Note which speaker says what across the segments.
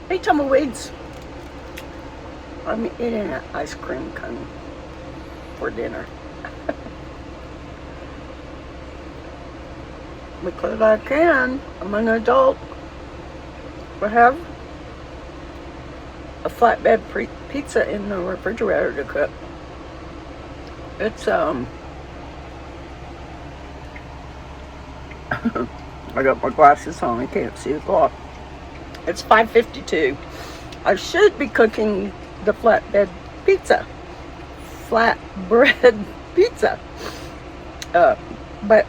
Speaker 1: Hey, tumbleweeds. I'm eating an ice cream cone for dinner because I can. I'm an adult. I have a flatbed pizza in the refrigerator to cook. It's I got my glasses on. I can't see the clock. It's 5:52. I should be cooking the flatbed pizza, flatbread pizza. Uh, but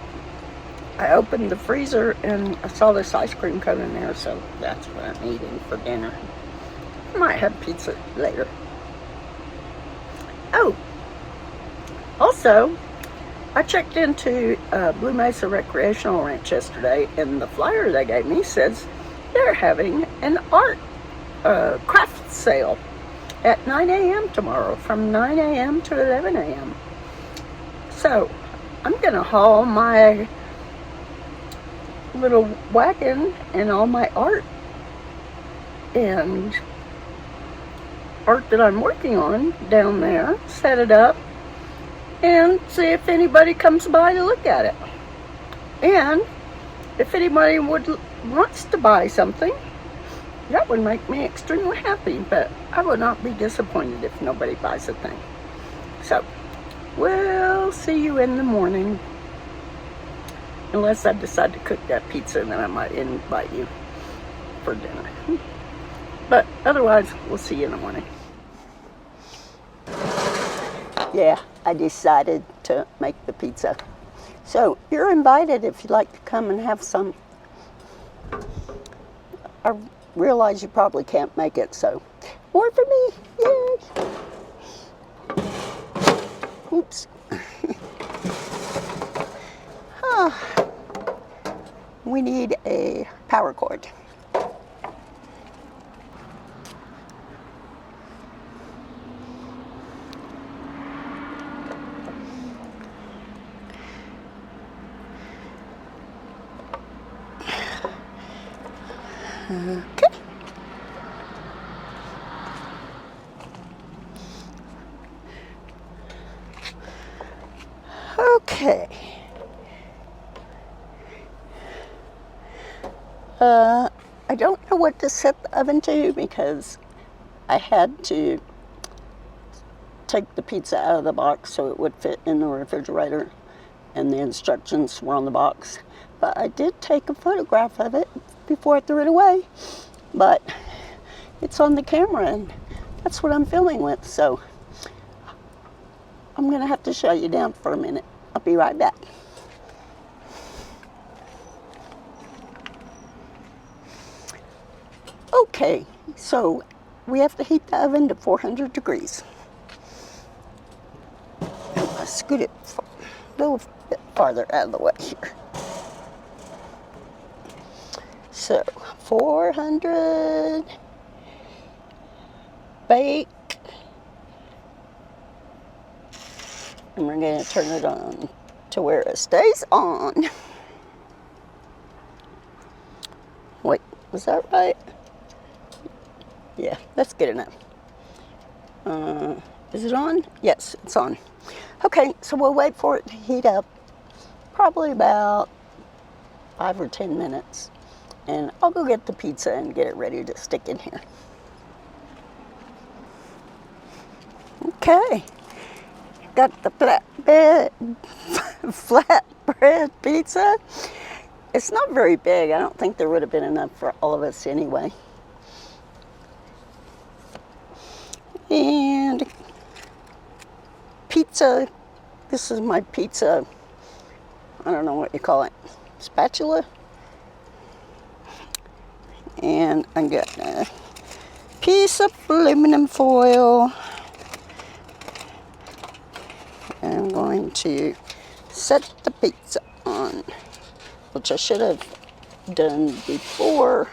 Speaker 1: I opened the freezer and I saw this ice cream cone in there, so that's what I'm eating for dinner. I might have pizza later. Oh, also, I checked into Blue Mesa Recreational Ranch yesterday, and the flyer they gave me says they're having an art craft sale at 9 a.m. tomorrow, from 9 a.m. to 11 a.m. So I'm going to haul my little wagon and all my art and art that I'm working on down there, set it up, and see if anybody comes by to look at it. And if anybody wants to buy something, that would make me extremely happy, but I would not be disappointed if nobody buys a thing. So, we'll see you in the morning. Unless I decide to cook that pizza, then I might invite you for dinner. But otherwise, we'll see you in the morning. Yeah, I decided to make the pizza. So, you're invited if you'd like to come and have some. I realize you probably can't make it, so more for me. Yay! Oops. We need a power cord. Okay. Okay. I don't know what to set the oven to because I had to take the pizza out of the box so it would fit in the refrigerator, and the instructions were on the box. But I did take a photograph of it before I threw it away. But it's on the camera and that's what I'm filming with, so I'm gonna have to shut you down for a minute. I'll be right back. Okay, so we have to heat the oven to 400 degrees. I'll scoot it a little bit farther out of the way here. So 400, bake, and we're going to turn it on to where it stays on. Wait, was that right? Yeah, that's good enough. Is it on? Yes, it's on. Okay, so we'll wait for it to heat up, probably about 5 or 10 minutes. And I'll go get the pizza and get it ready to stick in here. Okay, got the flatbread pizza. It's not very big. I don't think there would have been enough for all of us anyway. And pizza, this is my pizza, I don't know what you call it, spatula. And I got a piece of aluminum foil. And I'm going to set the pizza on, which I should have done before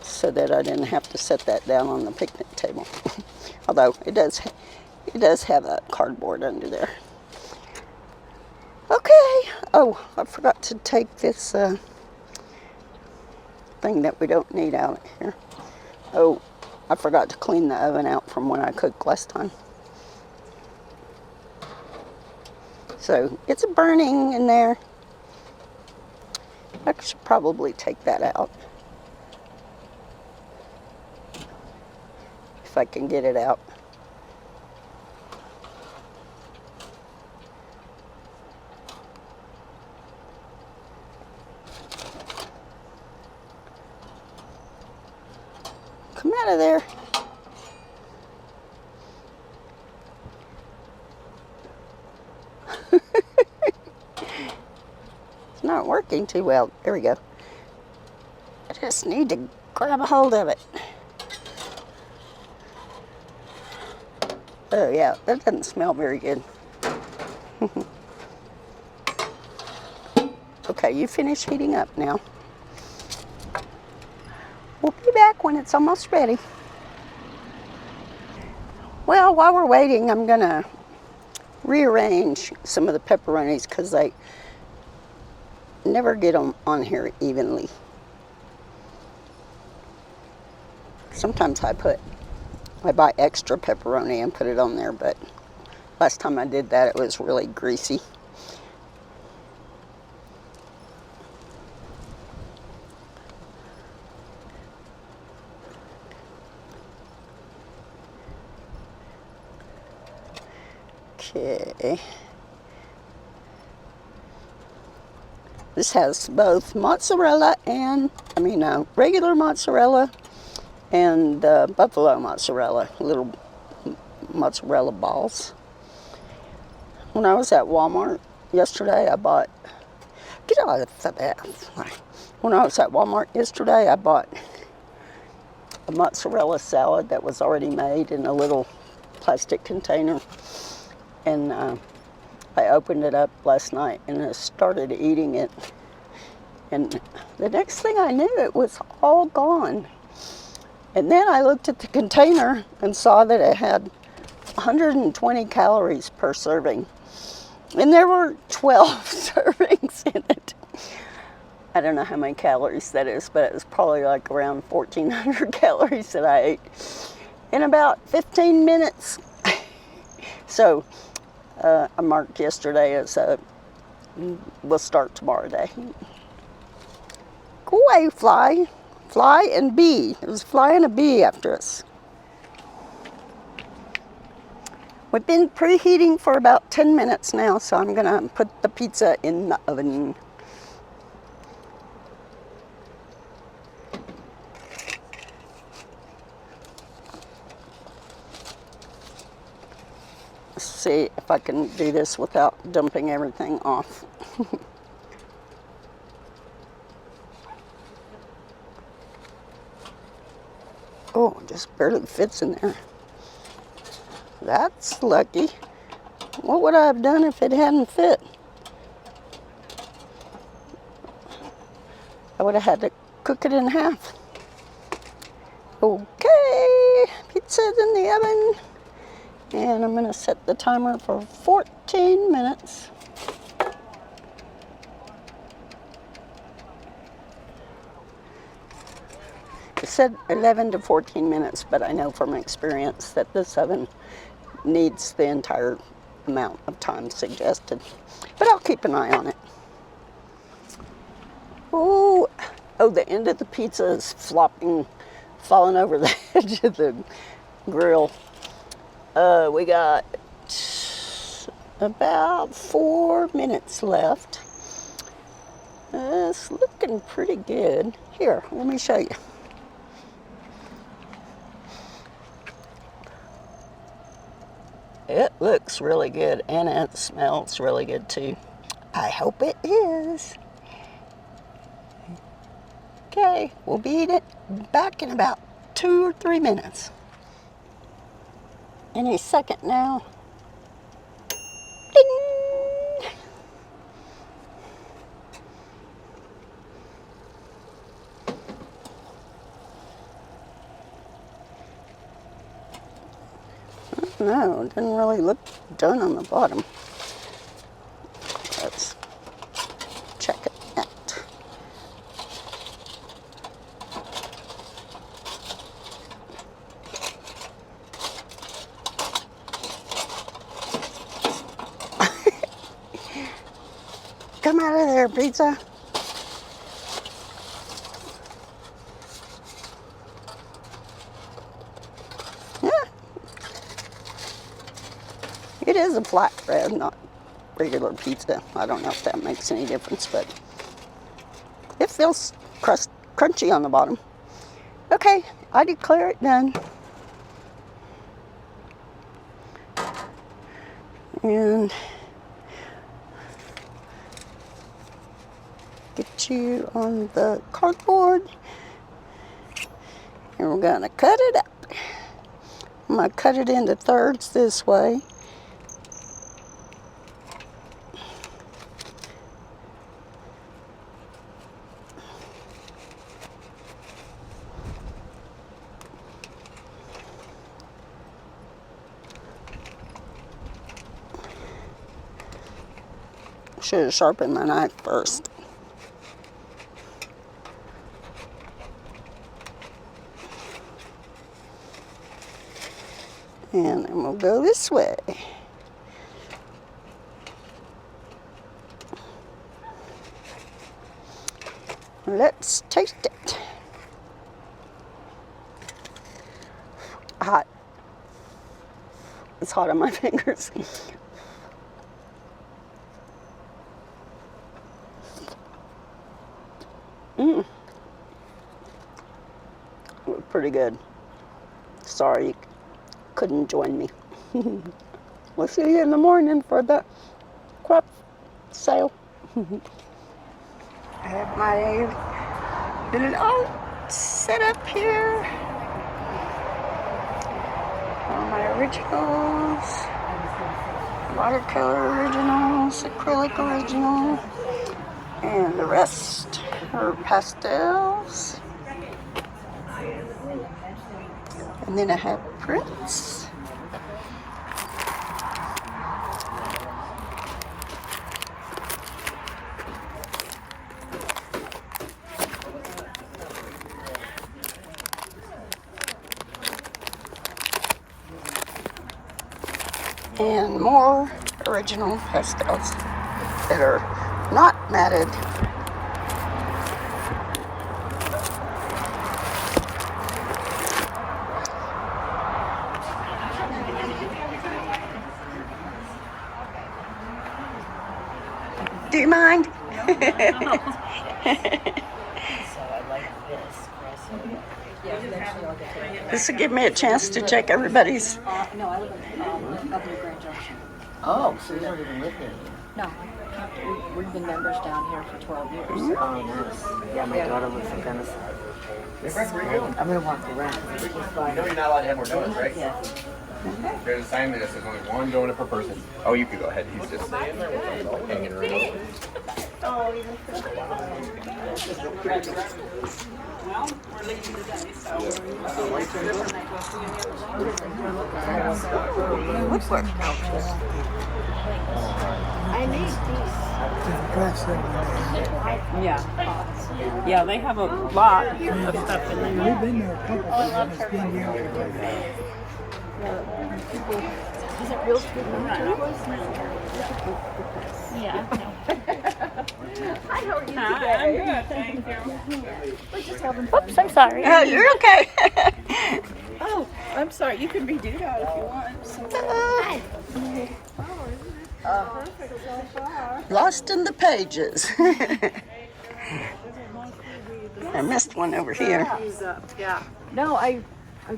Speaker 1: so that I didn't have to set that down on the picnic table. Although it does have that cardboard under there. Okay. Oh, I forgot to take this thing that we don't need out of here. Oh, I forgot to clean the oven out from when I cooked last time. So it's burning in there. I should probably take that out. If I can get it out. Come out of there. It's not working too well. There we go. I just need to grab a hold of it. Oh yeah, that doesn't smell very good. Okay, you finish heating up now. We'll be back when it's almost ready. Well, while we're waiting, I'm gonna rearrange some of the pepperonis because I never get them on here evenly. Sometimes I buy extra pepperoni and put it on there, but last time I did that, it was really greasy. Okay. This has both mozzarella and, regular mozzarella and buffalo mozzarella, little mozzarella balls. When I was at Walmart yesterday, I bought, when I was at Walmart yesterday, I bought a mozzarella salad that was already made in a little plastic container. And I opened it up last night and I started eating it. And the next thing I knew, it was all gone. And then I looked at the container and saw that it had 120 calories per serving. And there were 12 servings in it. I don't know how many calories that is, but it was probably like around 1,400 calories that I ate in about 15 minutes. So I marked yesterday as we'll start tomorrow day. Go away, fly. Fly and bee. It was fly and a bee after us. We've been preheating for about 10 minutes now, so I'm going to put the pizza in the oven. Let's see if I can do this without dumping everything off. Oh, it just barely fits in there. That's lucky. What would I have done if it hadn't fit? I would have had to cook it in half. Okay, pizza's in the oven. And I'm going to set the timer for 14 minutes. It said 11 to 14 minutes, but I know from experience that this oven needs the entire amount of time suggested. But I'll keep an eye on it. Oh, the end of the pizza is flopping, falling over the edge of the grill. We got about 4 minutes left. It's looking pretty good. Here, let me show you. It looks really good and it smells really good too. I hope it is. Okay, we'll be back in about 2 or 3 minutes. Any second now. Ding! No, it didn't really look done on the bottom. Let's check it out. Come out of there, pizza. Yeah. It is a flatbread, not regular pizza. I don't know if that makes any difference, but it feels crunchy on the bottom. Okay, I declare it done. And get you on the cardboard. And we're gonna cut it up. I'm gonna cut it into thirds this way. Should have sharpened my knife first. And then we'll go this way. Let's taste it. Hot. It's hot on my fingers. Pretty good. Sorry you couldn't join me. We'll see you in the morning for the crop sale. I have my little art set up here. All my originals. Watercolor originals, acrylic original, and the rest are pastels. And then I have prints. And more original pastels that are not matted. Do you mind?
Speaker 2: So I like this.
Speaker 1: This will give me a chance to check everybody's.
Speaker 2: No, I live in up in Grand Junction.
Speaker 3: Oh, so you don't even live here?
Speaker 2: No, we've been members down here for 12 years.
Speaker 3: Oh, nice. Yeah, my daughter lives in Venice. I'm gonna walk around.
Speaker 4: You know you're not allowed to have more donuts, right?
Speaker 2: Yeah.
Speaker 4: There's a sign that says only one donut per person. Oh, you can go ahead. He's just hanging around.
Speaker 1: Woodwork.
Speaker 5: I made these.
Speaker 6: Yeah. Yeah, they have a lot of stuff in there.
Speaker 7: We've been there a couple times. It's been here.
Speaker 2: Is it real food?
Speaker 5: Yeah.
Speaker 6: I'm good, thank you.
Speaker 5: Oops, I'm sorry.
Speaker 1: Oh, you're okay.
Speaker 6: Oh, I'm sorry. You can redo that if you want.
Speaker 1: Lost in the pages. I missed one over here.
Speaker 6: Yeah.
Speaker 8: No, I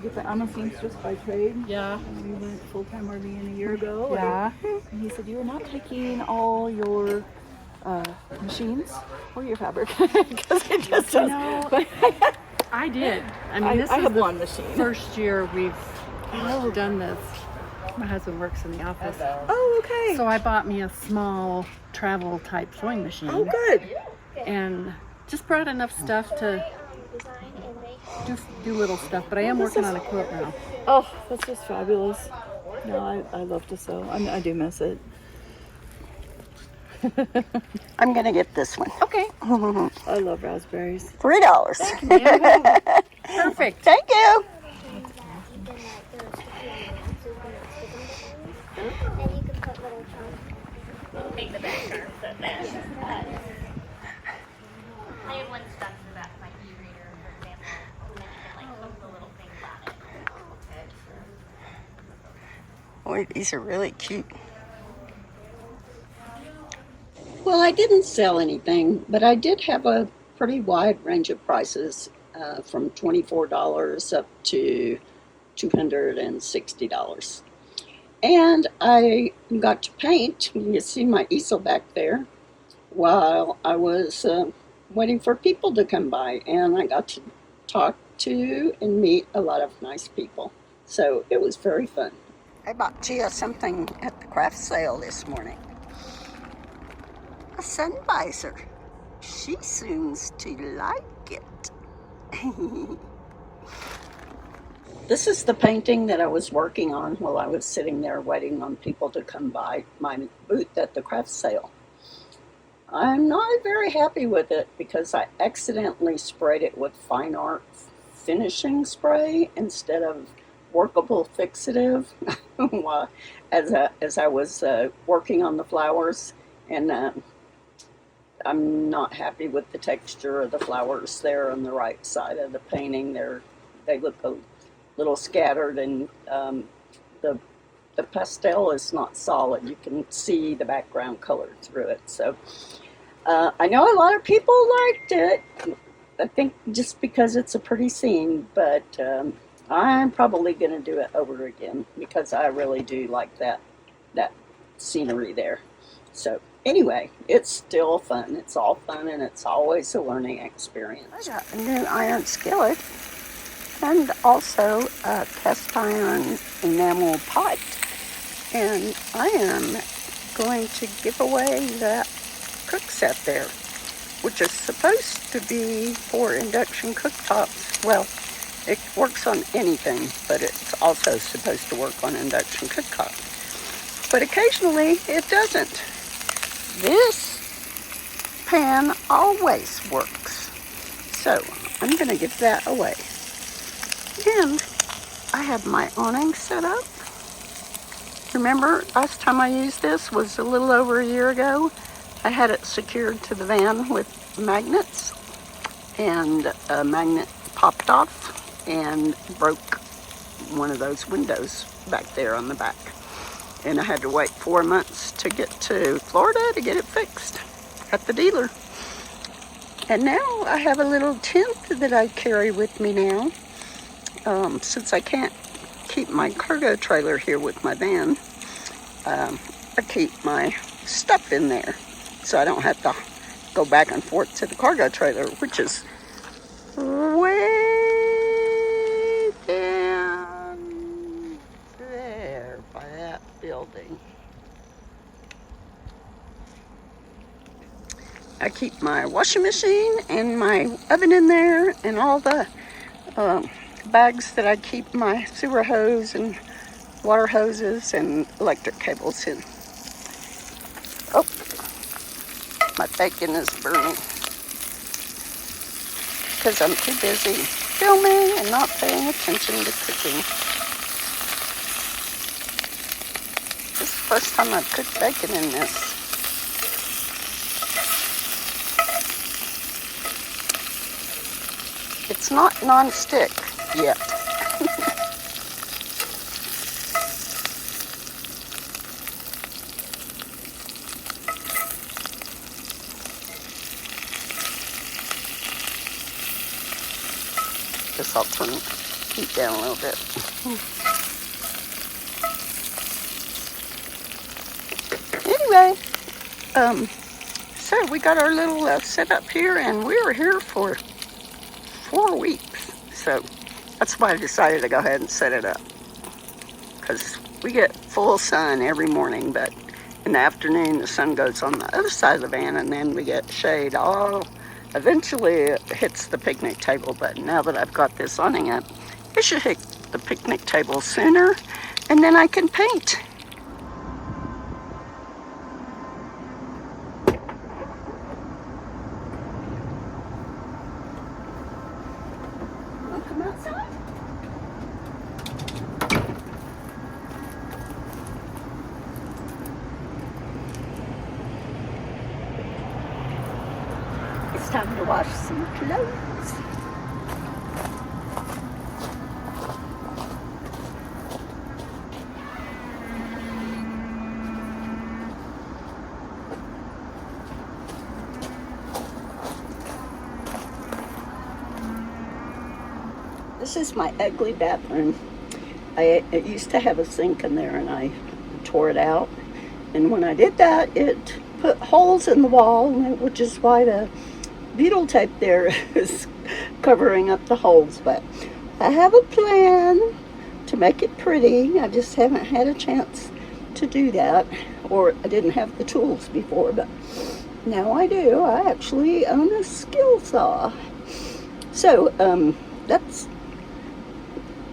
Speaker 8: get that. I'm a seamstress by trade.
Speaker 6: Yeah.
Speaker 8: And we went full-time RVing a year ago.
Speaker 6: Yeah.
Speaker 8: And he said, you're not taking all your machines or your fabric. Because it just does.
Speaker 6: know,
Speaker 8: But
Speaker 6: I did. I mean, this
Speaker 8: I
Speaker 6: is
Speaker 8: have
Speaker 6: the
Speaker 8: one machine.
Speaker 6: first year we've done this. My husband works in the office.
Speaker 8: Oh, okay.
Speaker 6: So I bought me a small travel type sewing machine.
Speaker 8: Oh, good.
Speaker 6: And just brought enough stuff to do little stuff, but I am working on a quilt now.
Speaker 8: Oh, that's just fabulous. No, I love to sew. I do miss it.
Speaker 1: I'm gonna get this one.
Speaker 6: Okay.
Speaker 8: I love raspberries.
Speaker 1: $3.
Speaker 6: Perfect.
Speaker 1: Thank you.
Speaker 5: And you can put little chunks. take the back term. So I have one stuck in the back of my e-reader, for example, and then you can like click the little things on it.
Speaker 1: Boy, these are really cute. Well, I didn't sell anything, but I did have a pretty wide range of prices, from $24 up to $260. And I got to paint, you see my easel back there, while I was waiting for people to come by. And I got to talk to and meet a lot of nice people. So it was very fun. I bought Gia something at the craft sale this morning. A sun visor. She seems to like it. This is the painting that I was working on while I was sitting there waiting on people to come by my booth at the craft sale. I'm not very happy with it because I accidentally sprayed it with fine art finishing spray instead of workable fixative as I was working on the flowers, and I'm not happy with the texture of the flowers there on the right side of the painting. They look a little scattered, and the pastel is not solid. You can see the background color through it. So I know a lot of people liked it. I think just because it's a pretty scene, but I'm probably going to do it over again because I really do like that scenery there. So anyway, it's still fun. It's all fun, and it's always a learning experience. I got a new iron skillet and also a cast iron enamel pot. And I am going to give away that cook set there, which is supposed to be for induction cooktops. Well, it works on anything, but it's also supposed to work on induction cooktops. But occasionally it doesn't. This pan always works. So I'm going to give that away. And I have my awning set up. Remember, last time I used this was a little over a year ago. I had it secured to the van with magnets, and a magnet popped off and broke one of those windows back there on the back. And I had to wait 4 months to get to Florida to get it fixed at the dealer. And now I have a little tent that I carry with me now. Since I can't keep my cargo trailer here with my van, I keep my stuff in there so I don't have to go back and forth to the cargo trailer, which is way down there by that building. I keep my washing machine and my oven in there, and all the bags that I keep my sewer hose and water hoses and electric cables in. Oh, my bacon is burning because I'm too busy filming and not paying attention to cooking. This is the first time I've cooked bacon in this. It's not non-stick yet. Guess I'll turn the heat down a little bit. Anyway, so we got our little setup here, and we were here for 4 weeks. So that's why I decided to go ahead and set it up, because we get full sun every morning, but in the afternoon the sun goes on the other side of the van, and then we get shade. Eventually it hits the picnic table, but now that I've got this awning up, it should hit the picnic table sooner, and then I can paint. Come outside. wash some clothes. This is my ugly bathroom. It used to have a sink in there and I tore it out. And when I did that, it put holes in the wall, which is why the butyl tape there is covering up the holes. But I have a plan to make it pretty. I just haven't had a chance to do that, or I didn't have the tools before, but now I do. I actually own a skill saw. So that's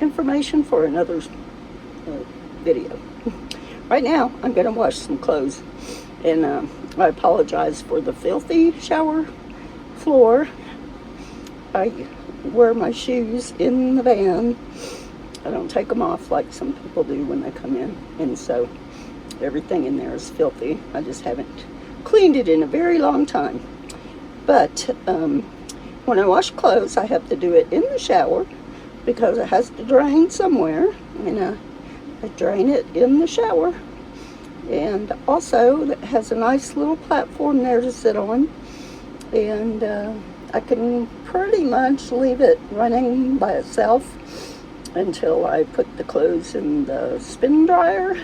Speaker 1: information for another video. Right now, I'm going to wash some clothes, and I apologize for the filthy shower floor. I wear my shoes in the van. I don't take them off like some people do when they come in, and so everything in there is filthy. I just haven't cleaned it in a very long time. But when I wash clothes, I have to do it in the shower because it has to drain somewhere, and I drain it in the shower. And also it has a nice little platform there to sit on, and I can pretty much leave it running by itself until I put the clothes in the spin dryer.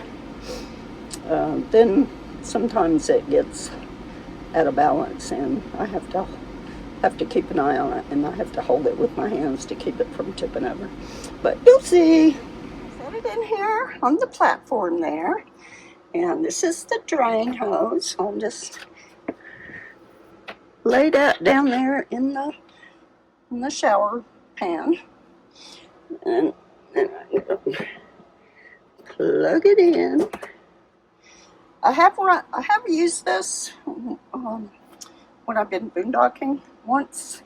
Speaker 1: Then sometimes it gets out of balance and I have to keep an eye on it, and I have to hold it with my hands to keep it from tipping over. But you'll see. Set it in here on the platform there, and this is the drain hose. I'll just lay that down there in the shower pan, and then I'm gonna plug it in. I have used this when I've been boondocking once.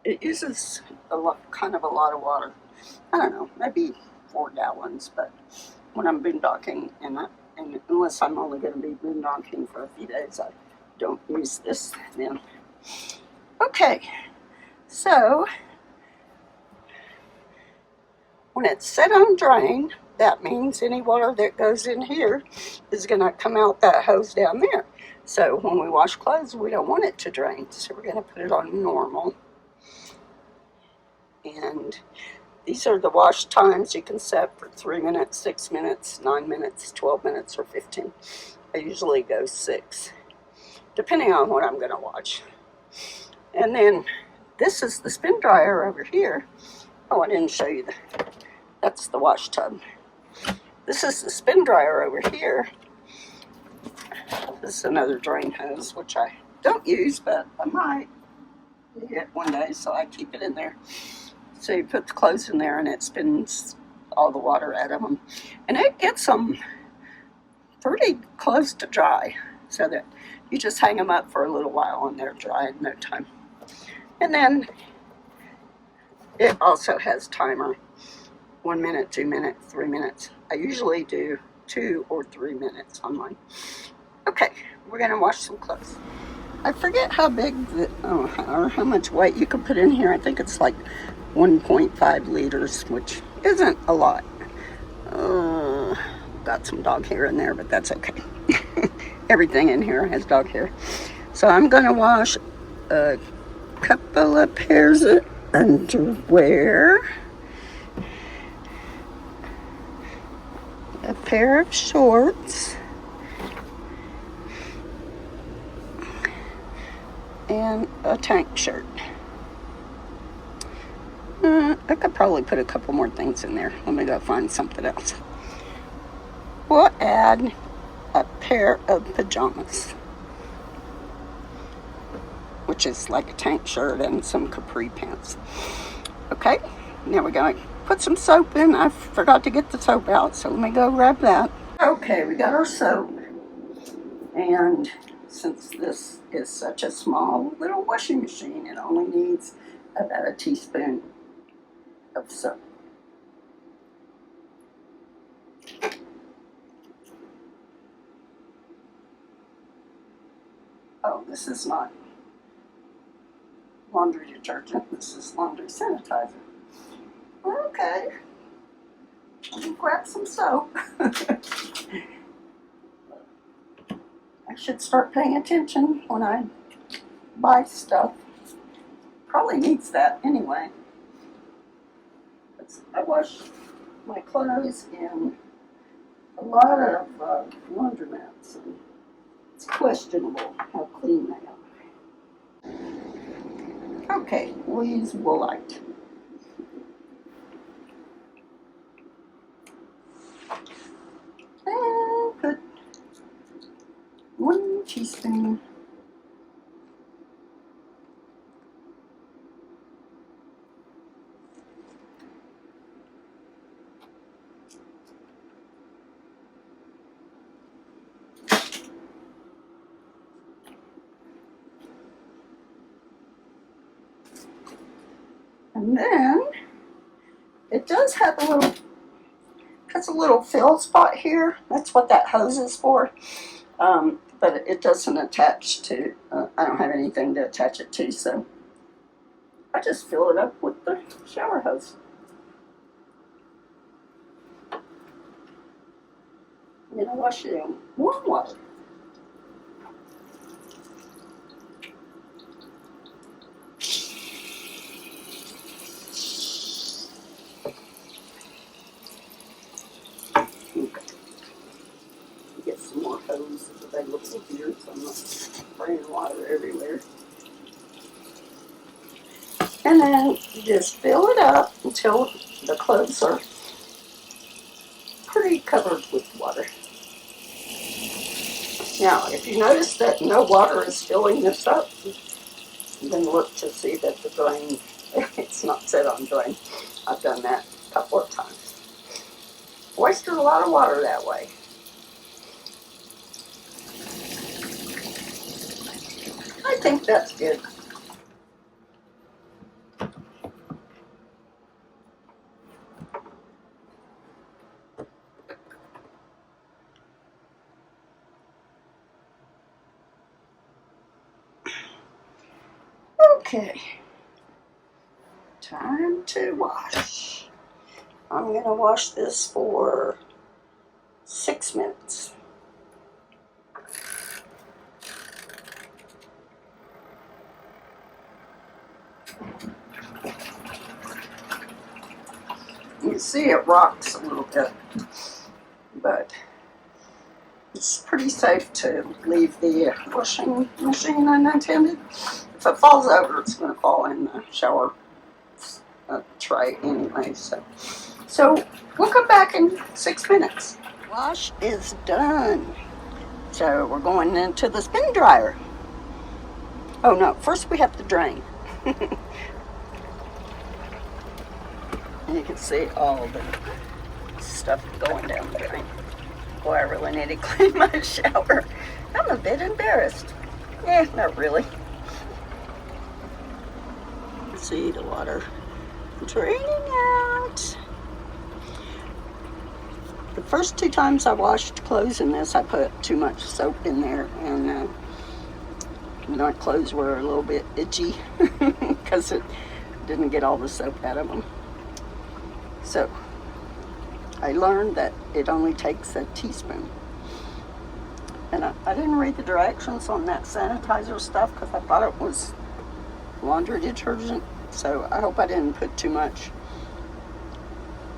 Speaker 1: It uses a lot of water. I don't know, maybe 4 gallons, but when I'm boondocking, and unless I'm only going to be boondocking for a few days, I don't use this then. Okay, so when it's set on drain, that means any water that goes in here is going to come out that hose down there. So when we wash clothes, we don't want it to drain, so we're going to put it on normal. And these are the wash times you can set for 3 minutes, 6 minutes, 9 minutes, 12 minutes, or 15. I usually go 6, depending on what I'm going to wash. And then this is the spin dryer over here. Oh, I didn't show you that's the wash tub. This is the spin dryer over here. This is another drain hose, which I don't use, but I might need it one day, so I keep it in there. So you put the clothes in there and it spins all the water out of them. And it gets them pretty close to dry, so that you just hang them up for a little while and they're dry in no time. And then it also has timer, 1 minute, 2 minutes, 3 minutes. I usually do 2 or 3 minutes on mine. Okay, we're gonna wash some clothes. I forget how big or how much weight you can put in here. I think it's like 1.5 liters, which isn't a lot. Got some dog hair in there, but that's okay. Everything in here has dog hair. So I'm gonna wash a couple of pairs of underwear, a pair of shorts, and a tank shirt. I could probably put a couple more things in there. Let me go find something else. We'll add a pair of pajamas, which is like a tank shirt and some capri pants. Okay, now we're going to put some soap in. I forgot to get the soap out, so let me go grab that. Okay, we got our soap. And since this is such a small little washing machine, it only needs about a teaspoon of soap. Oh, this is not laundry detergent. This is laundry sanitizer. Okay. Let me grab some soap. I should start paying attention when I buy stuff. Probably needs that anyway. I wash my clothes in a lot of laundromats, and it's questionable how clean they are. Okay, we'll use Woolite. And put 1 teaspoon. And then it does have a little fill spot here. That's what that hose is for. But it doesn't attach to, I don't have anything to attach it to, so I just fill it up with the shower hose. And then I wash it in warm water. Get some more hose available here, so I'm not spraying water everywhere. And then you just fill it up until the clothes are pretty covered with water. Now, if you notice that no water is filling this up, then look to see that the drain, it's not set on drain. I've done that a couple of times. Wasted a lot of water that way. I think that's good. Okay, time to wash. I'm gonna wash this for 6 minutes. You see it rocks a little bit, but it's pretty safe to leave the washing machine unattended. If it falls over, it's going to fall in the shower tray anyway. So we'll come back in 6 minutes. Wash is done. So we're going into the spin dryer. Oh no, first we have to drain. And you can see all the stuff going down the drain. Boy, I really need to clean my shower. I'm a bit embarrassed. Not really. See the water draining out. The first 2 times I washed clothes in this, I put too much soap in there, and my clothes were a little bit itchy because it didn't get all the soap out of them. So I learned that it only takes a teaspoon. And I didn't read the directions on that sanitizer stuff because I thought it was laundry detergent. So I hope I didn't put too much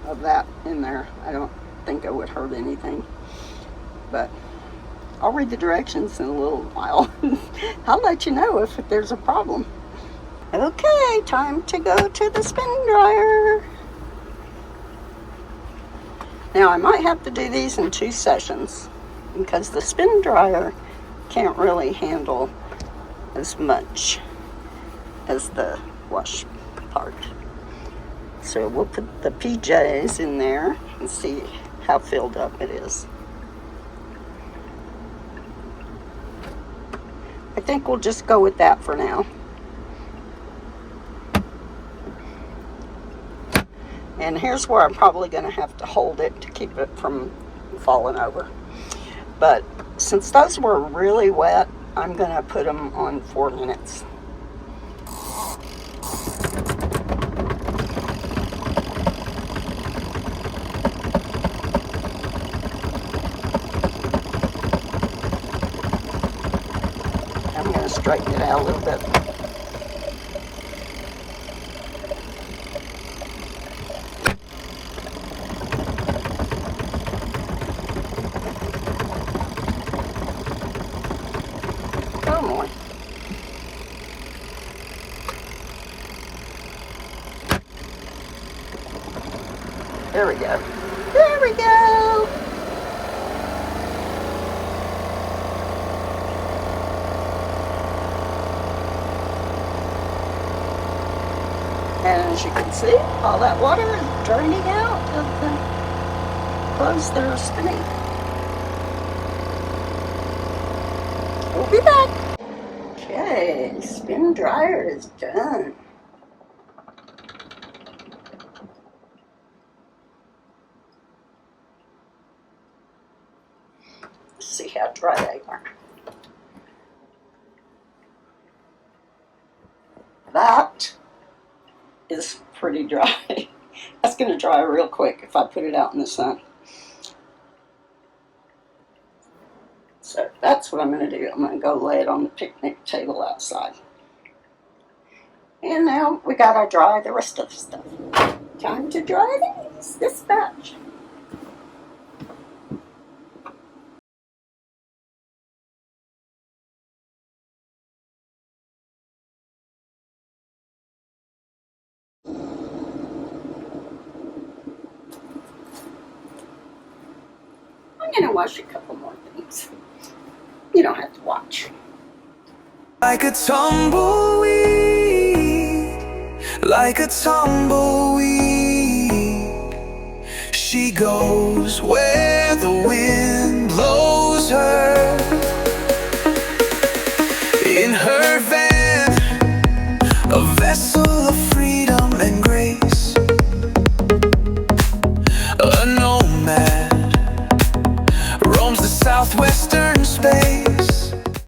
Speaker 1: of that in there. I don't think it would hurt anything. But I'll read the directions in a little while. I'll let you know if there's a problem. Okay, time to go to the spin dryer. Now I might have to do these in 2 sessions because the spin dryer can't really handle as much as the wash part. So we'll put the PJs in there and see how filled up it is. I think we'll just go with that for now. And here's where I'm probably going to have to hold it to keep it from falling over. But since those were really wet, I'm gonna put them on 4 minutes. I'm gonna straighten it out a little bit. Come on. There we go. There we go. And as you can see, all that water is draining out of the clothes that are spinning. We'll be back. Okay, spin dryer is done. Let's see how dry they are. That is pretty dry. That's going to dry real quick if I put it out in the sun. So that's what I'm going to do. I'm going to go lay it on the picnic table outside. And now we got to dry the rest of the stuff. Time to dry this batch. I'm going to wash a couple more things. You don't have to watch.
Speaker 9: Like a tumbleweed, like a tumbleweed, she goes where the wind